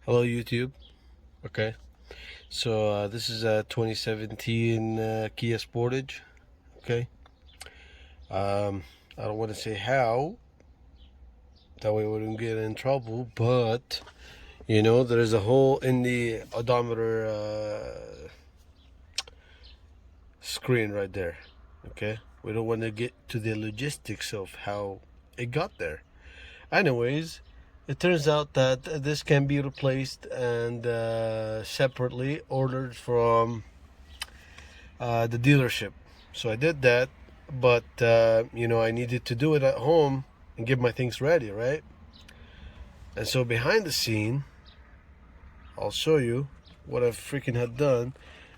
Hello YouTube. Okay, so this is a 2017 Kia Sportage. Okay, I don't want to say how, that way we don't get in trouble, but there is a hole in the odometer screen right there. Okay, we don't want to get to the logistics of how it got there. Anyways, it turns out that this can be replaced and separately ordered from the dealership. So I did that, but I needed to do it at home and get my things ready, right? And so behind the scene, I'll show you what I freaking had done.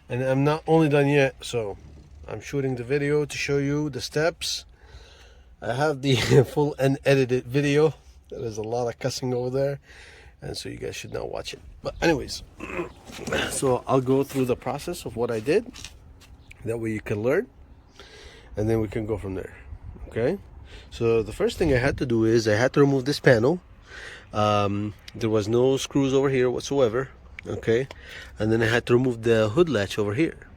And I'm not only done yet, so I'm shooting the video to show you the steps. I have the full unedited video. There's a lot of cussing over there, and so you guys should not watch it. But anyways, so I'll go through the process of what I did. That way you can learn, and then we can go from there. Okay, so the first thing I had to do is I had to remove this panel. There was no screws over here whatsoever. Okay, and then I had to remove the hood latch over here,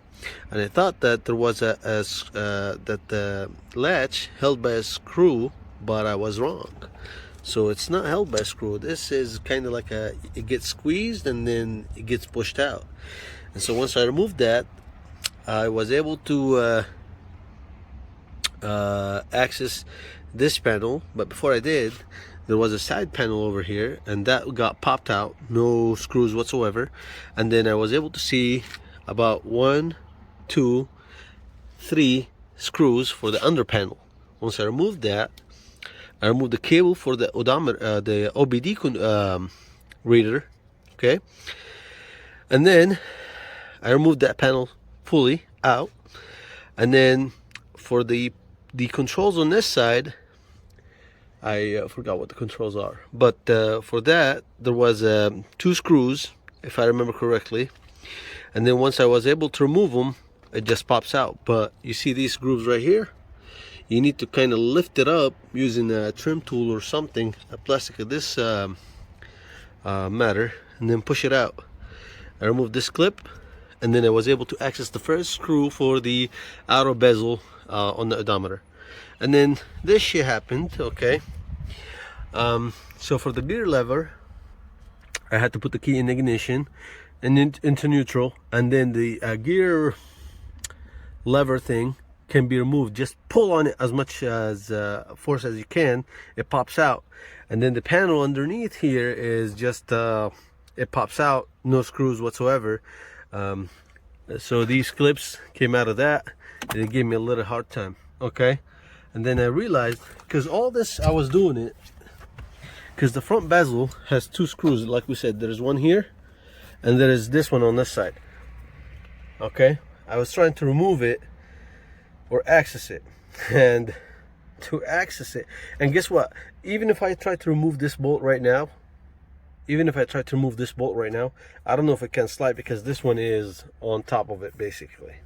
and I thought that there was that the latch held by a screw, but I was wrong. So it's not held by a screw. This is kind of like it gets squeezed and then it gets pushed out. And so once I removed that, I was able to access this panel. But before I did, there was a side panel over here, and that got popped out, no screws whatsoever. And then I was able to see about 1, 2, 3 screws for the under panel. Once I removed that, I removed the cable for the odometer, the OBD reader, okay? And then I removed that panel fully out. And then for the controls on this side, I forgot what the controls are. But for that, there was 2 screws, if I remember correctly. And then once I was able to remove them, it just pops out. But you see these grooves right here? You need to kind of lift it up using a trim tool or something, a plastic of this matter, and then push it out. I removed this clip, and then I was able to access the first screw for the outer bezel on the odometer. And then this shit happened, okay? So for the gear lever, I had to put the key in ignition and into neutral, and then the gear lever thing can be removed. Just pull on it as much as force as you can. It pops out, and then the panel underneath here is just it pops out, no screws whatsoever. So these clips came out of that, and it gave me a little hard time. Okay, and then I realized, because all this I was doing it because the front bezel has 2 screws, like we said. There's one here, and there is this one on this side. Okay, I was trying to remove it or access it, and to access it, and guess what, even if I try to remove this bolt right now, I don't know if it can slide, because this one is on top of it basically.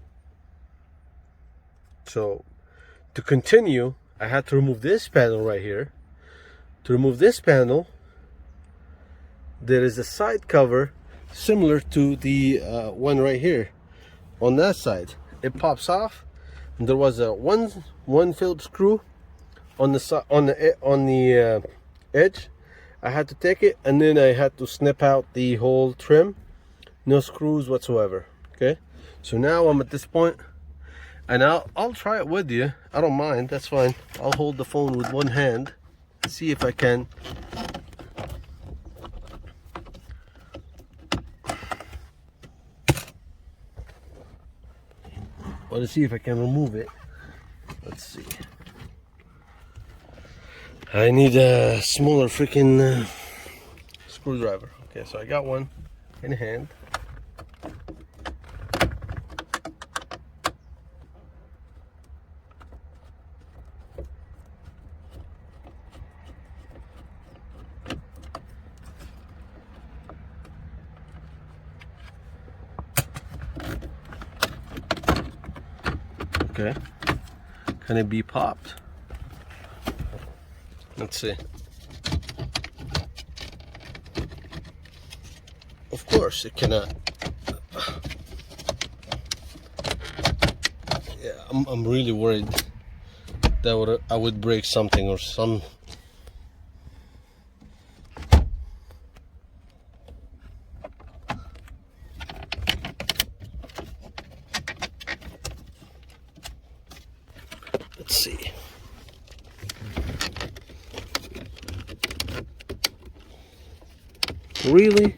So to continue, I had to remove this panel right here. To remove this panel, there is a side cover similar to the one right here on that side. It pops off. And there was a one Phillips screw on the edge. I had to take it, and then I had to snip out the whole trim. No screws whatsoever. Okay, so now I'm at this point, and I'll try it with you. I don't mind. That's fine. I'll hold the phone with one hand and see if I can. I want to see if I can remove it. Let's see. I need a smaller freaking screwdriver. Okay, so I got one in hand. Okay, can it be popped? Let's see. of course it cannot. Yeah, I'm really worried that I would break something or some. Let's see. Really?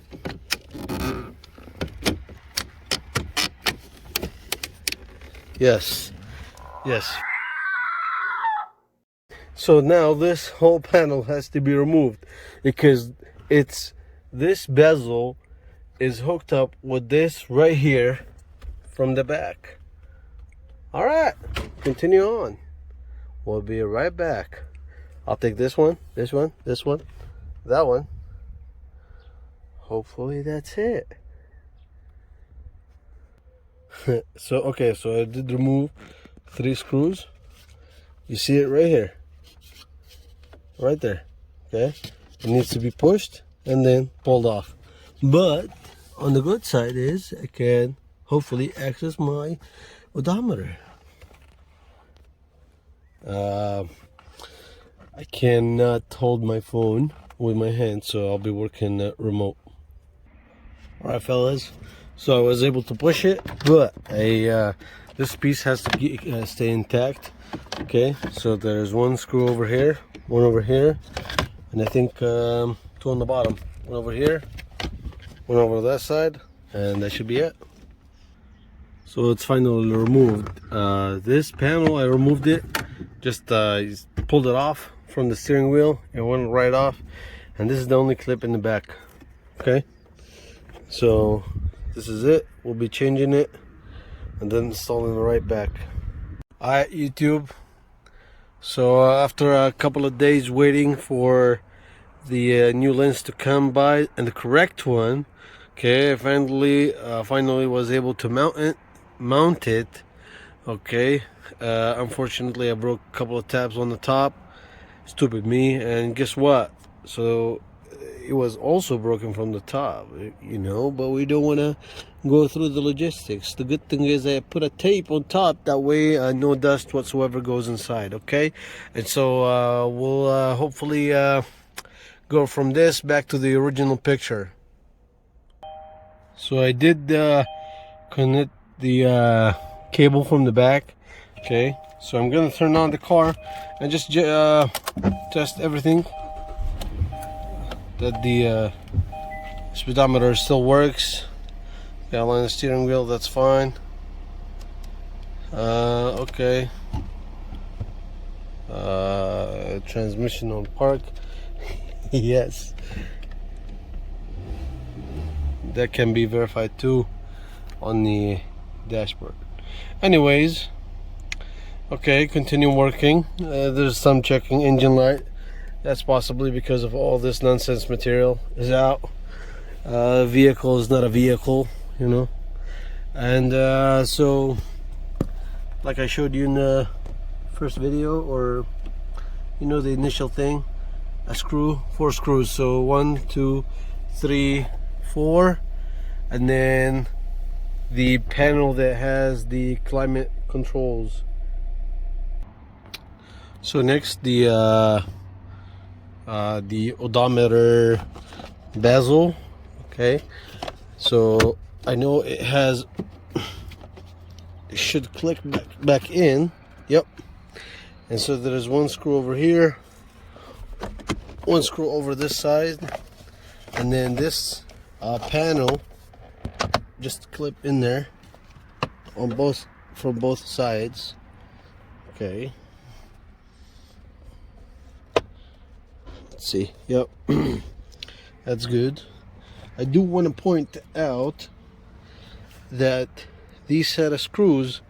Yes. Yes. So now this whole panel has to be removed because this bezel is hooked up with this right here from the back. All right, continue on. We'll be right back. I'll take this one, this one, this one, that one. Hopefully that's it. So okay, so I did remove 3 screws. You see it right here, right there. Okay, it needs to be pushed and then pulled off. But on the good side is I can hopefully access my odometer. I cannot hold my phone with my hand, so I'll be working remote. Alright fellas, so I was able to push it, but this piece has to stay intact. Okay, so there's 1 screw over here, 1 over here, and I think 2 on the bottom. 1 over here, 1 over that side, and that should be it. So it's finally removed. This panel, I removed it, just pulled it off from the steering wheel. It went right off, and this is the only clip in the back. Okay, so this is it. We'll be changing it and then installing it right back. Alright YouTube, so after a couple of days waiting for the new lens to come by and the correct one, okay, I finally was able to mount it. Okay, unfortunately I broke a couple of tabs on the top. Stupid me. And guess what? So it was also broken from the top, you know, but we don't want to go through the logistics. The good thing is I put a tape on top, that way no dust whatsoever goes inside. Okay, and so we'll hopefully go from this back to the original picture. So I did connect the cable from the back. Okay, so I'm gonna turn on the car and just test everything, that the speedometer still works. Got a line the steering wheel, that's fine. Okay, transmission on park. Yes, that can be verified too on the dashboard. Anyways, okay, continue working. There's some checking engine light. That's possibly because of all this nonsense material is out. Vehicle is not a vehicle, you know. And so, like I showed you in the first video, or you know, the initial thing, a screw, 4 screws. So 1, 2, 3, 4, and then the panel that has the climate controls. So next, the odometer bezel. Okay, so I know it should click back in. Yep. And so there is 1 screw over here, 1 screw over this side, and then this panel just clip in there on from both sides. Okay, let's see. Yep. That's good. I do want to point out that these set of screws,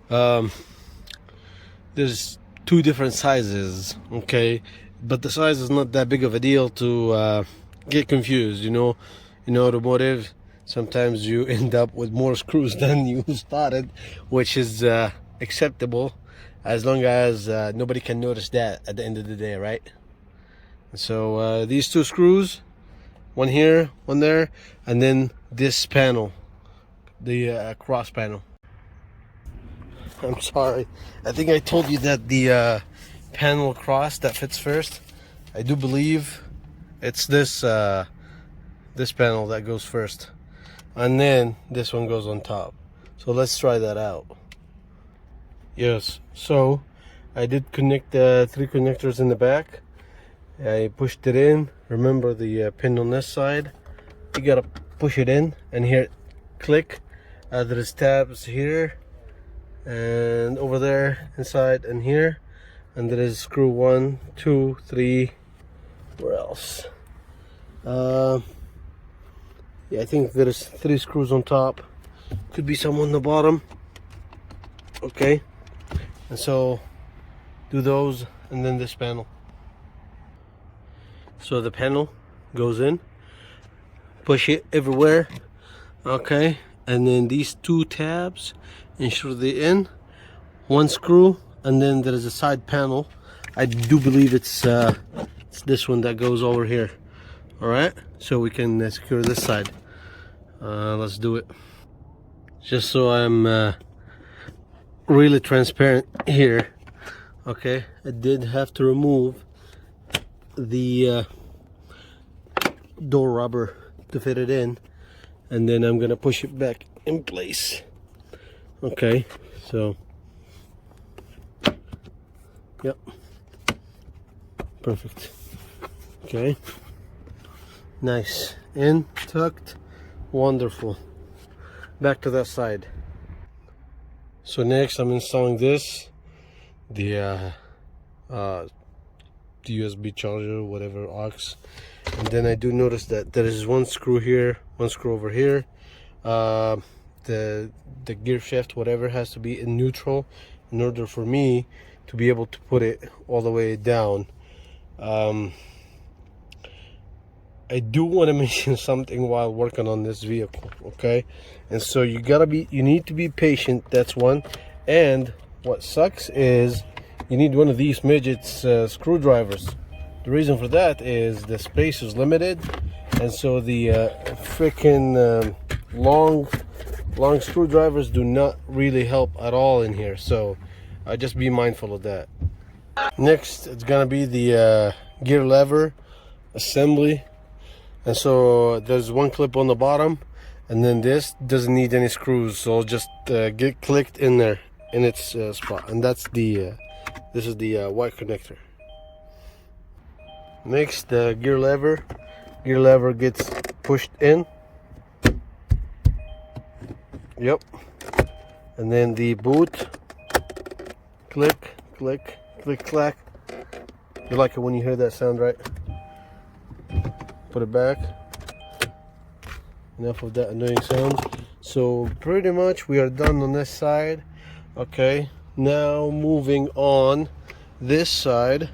there's 2 different sizes. Okay, but the size is not that big of a deal to get confused. You know, in automotive, sometimes you end up with more screws than you started, which is acceptable as long as nobody can notice that at the end of the day, right? So these 2 screws, one here, one there, and then this panel, the cross panel. I'm sorry, I think I told you that the panel cross that fits first. I do believe it's this this panel that goes first, and then this one goes on top. So let's try that out. Yes, so I did connect the 3 connectors in the back. I pushed it in. Remember the pin on this side, you gotta push it in and hear it click. There is tabs here and over there inside and here, and there is screw 1, 2, 3. Where else? Yeah, I think there is 3 screws on top. Could be some on the bottom. Okay, and so do those, and then this panel. So the panel goes in, push it everywhere. Okay, and then these 2 tabs ensure they're in. 1 screw, and then there is a side panel. I do believe it's this one that goes over here. All right, so we can secure this side. Let's do it. Just so I'm really transparent here. Okay, I did have to remove the door rubber to fit it in, and then I'm gonna push it back in place. Okay, so yep, perfect. Okay, nice, in, tucked, wonderful. Back to that side. So next I'm installing this, the USB charger, whatever, aux. And then I do notice that there is 1 screw here, 1 screw over here. The gear shift, whatever, has to be in neutral in order for me to be able to put it all the way down. I do want to mention something while working on this vehicle, okay? And so you need to be patient. That's one. And what sucks is you need one of these midgets screwdrivers. The reason for that is the space is limited, and so the freaking long screwdrivers do not really help at all in here. So just be mindful of that. Next, it's gonna be the gear lever assembly. And so there's 1 clip on the bottom, and then this doesn't need any screws, so it'll just get clicked in there in its spot. And that's the this is the white connector. Next, the gear lever gets pushed in. Yep. And then the boot, click, click, click, clack. You like it when you hear that sound, right? Put it back. Enough of that annoying sound. So pretty much we are done on this side. Okay, now moving on this side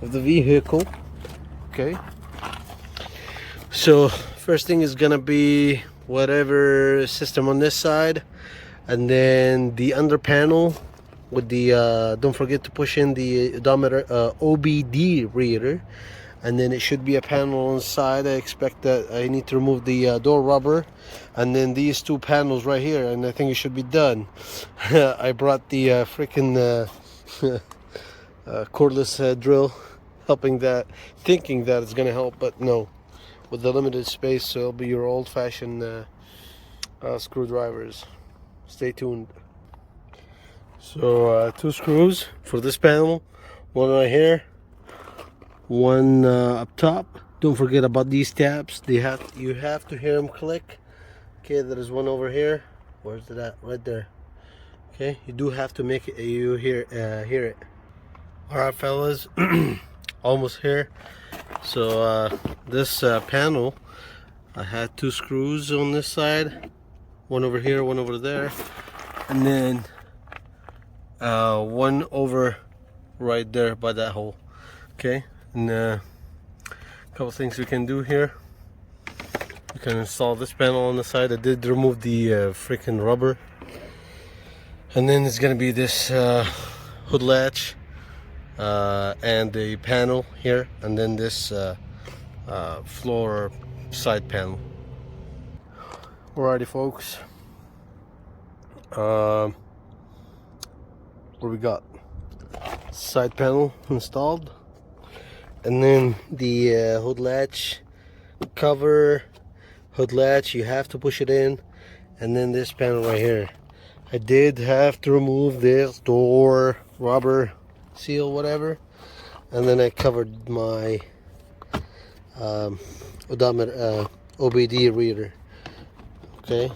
of the vehicle. Okay, so first thing is gonna be whatever system on this side, and then the under panel with the don't forget to push in the odometer OBD reader. And then it should be a panel on the side. I expect that I need to remove the door rubber, and then these 2 panels right here, and I think it should be done. I brought the freaking cordless drill, thinking that it's gonna help, but no. With the limited space, so it'll be your old-fashioned screwdrivers. Stay tuned. So 2 screws for this panel, 1 right here, 1 up top. Don't forget about these tabs. You have to hear them click. Okay, there is 1 over here. Where's it at? Right there. Okay, you do have to make it. You hear it. All right, fellas, almost here. So this panel, I had 2 screws on this side, 1 over here, 1 over there, and then 1 over right there by that hole. Okay. And a couple things we can do here. You can install this panel on the side. I did remove the freaking rubber, and then it's gonna be this hood latch and the panel here, and then this floor side panel. Alrighty folks, what we got? Side panel installed, and then the hood latch cover, hood latch, you have to push it in, and then this panel right here. I did have to remove this door rubber seal, whatever, and then I covered my odometer, OBD reader. Okay,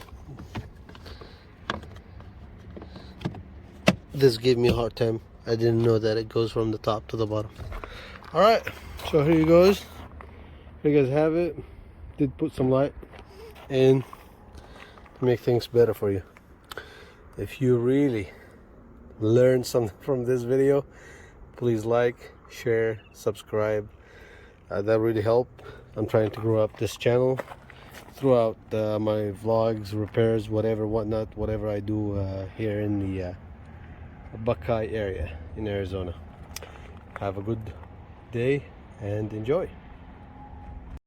this gave me a hard time. I didn't know that it goes from the top to the bottom. All right, so here you goes. Here you guys have it. Did put some light in to make things better for you. If you really learned something from this video, please like, share, subscribe. That really helped. I'm trying to grow up this channel throughout my vlogs, repairs, whatnot, whatever I do here in the Buckeye area in Arizona. Have a good day and enjoy.